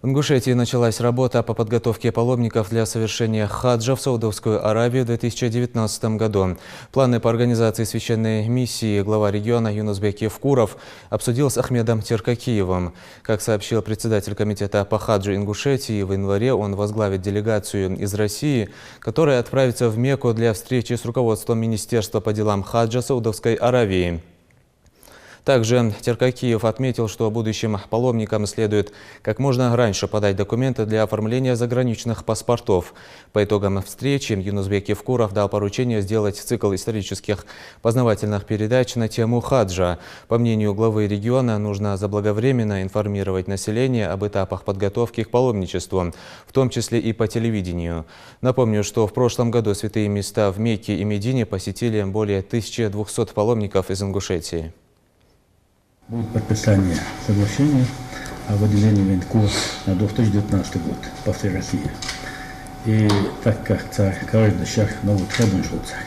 В Ингушетии началась работа по подготовке паломников для совершения хаджа в Саудовскую Аравию в 2019 году. Планы по организации священной миссии глава региона Юнусбек Евкуров обсудил с Ахмедом Теркакиевым. Как сообщил председатель комитета по хаджу Ингушетии, в январе он возглавит делегацию из России, которая отправится в Мекку для встречи с руководством Министерства по делам хаджа Саудовской Аравии. Также Теркакиев отметил, что будущим паломникам следует как можно раньше подать документы для оформления заграничных паспортов. По итогам встречи Юнусбек Евкуров дал поручение сделать цикл исторических познавательных передач на тему хаджа. По мнению главы региона, нужно заблаговременно информировать население об этапах подготовки к паломничеству, в том числе и по телевидению. Напомню, что в прошлом году святые места в Мекке и Медине посетили более 1200 паломников из Ингушетии. Будет подписание соглашения о выделении Венку на 2019 год по всей России. И так как царь каждый шаг новый требует царь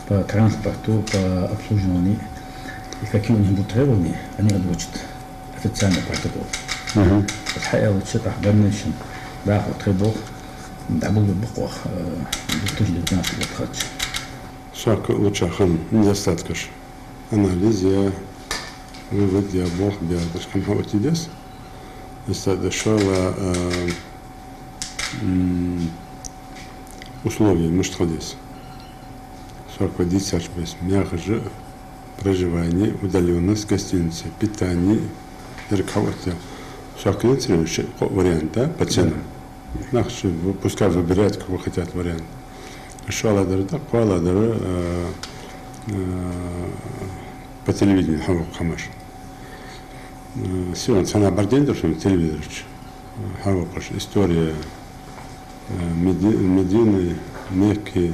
по транспорту, по обслуживанию и какие у них будут требования, они озвучат официальный протокол. الحقيقة والشطح برنيشن داخل требов дабл буквах 2019 год хадж. Шаг лучше хан недостатка анализа. Вывод я Бог биадышкам хаотидес. Это шола условия муштходес. Сорок десять без мягкое проживание, удаленность гостиницы, питание, руководство. Сорок интересующий вариант, да, по ценам. Пускай выбирают, какой хотят вариант. Шола дара, квала дара по телевидению хамаш. Сегодня цена бардендер, что телевизор. История Медины, Мекки,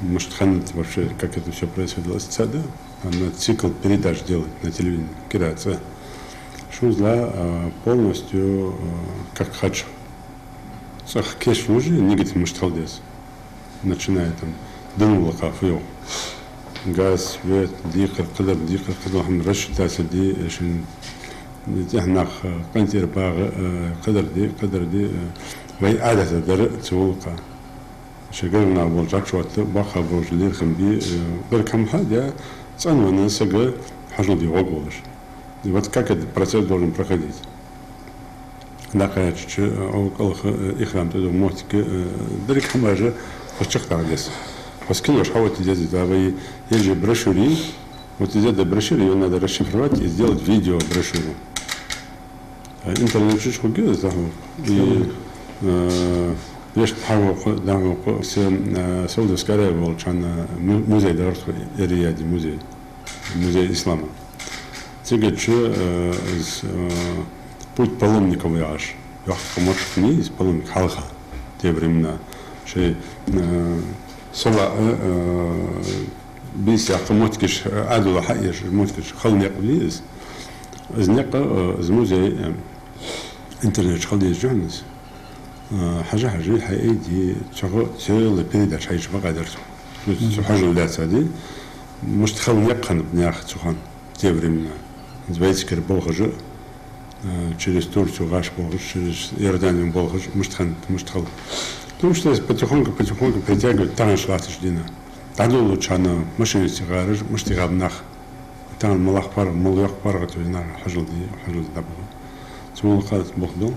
может, ханит вообще, как это все происходило с цада. Она цикл передач делает на телевидении. Кирация. Шузла полностью как хадж. Кеш служи, негатив может халдес. Начиная там дынула кафе. Газ, свет, дихар, кадар, хам рассчитаться ди, шин нах кантир баг, кадар ди, вай адата дар цулка. Шегарна болжак шуат баха божлир хамби, дар камхадя, цанвана сага хажуди оголш. И вот как этот процесс должен проходить? Наконец, около ихрам туда мотики, дар камажа, почехтардес. Поскольку шхавать идет, да, вы есть же брошюры, вот идет до брошюры, ее надо расшифровать и сделать видео брошюру. Интернет чуть хуги, да, и лишь хавок, да, с Саудовской Аравии волчан музей Дарфа Рияди, музей ислама. Теперь что путь паломников аж, я помощь не из паломник халха те времена, что сова бис автоматически адула хаеш автоматически халнек влез знека з музей интернет халдез жонс حاجه حقيقي شغل سيل передач حاجه بقدر شو حاجه لا سادي مش تخلني يقن بناخ سخن те времена звайскер болгожу через Турцию гаш болгож через Иорданию болгож муштхал потому что потихоньку притягивают там шлатыждина. Там лучше на машине сигараж, муштигабнах. Там малах пар, малых пар, то есть на хажуди дабу. Цмулкат бог дом.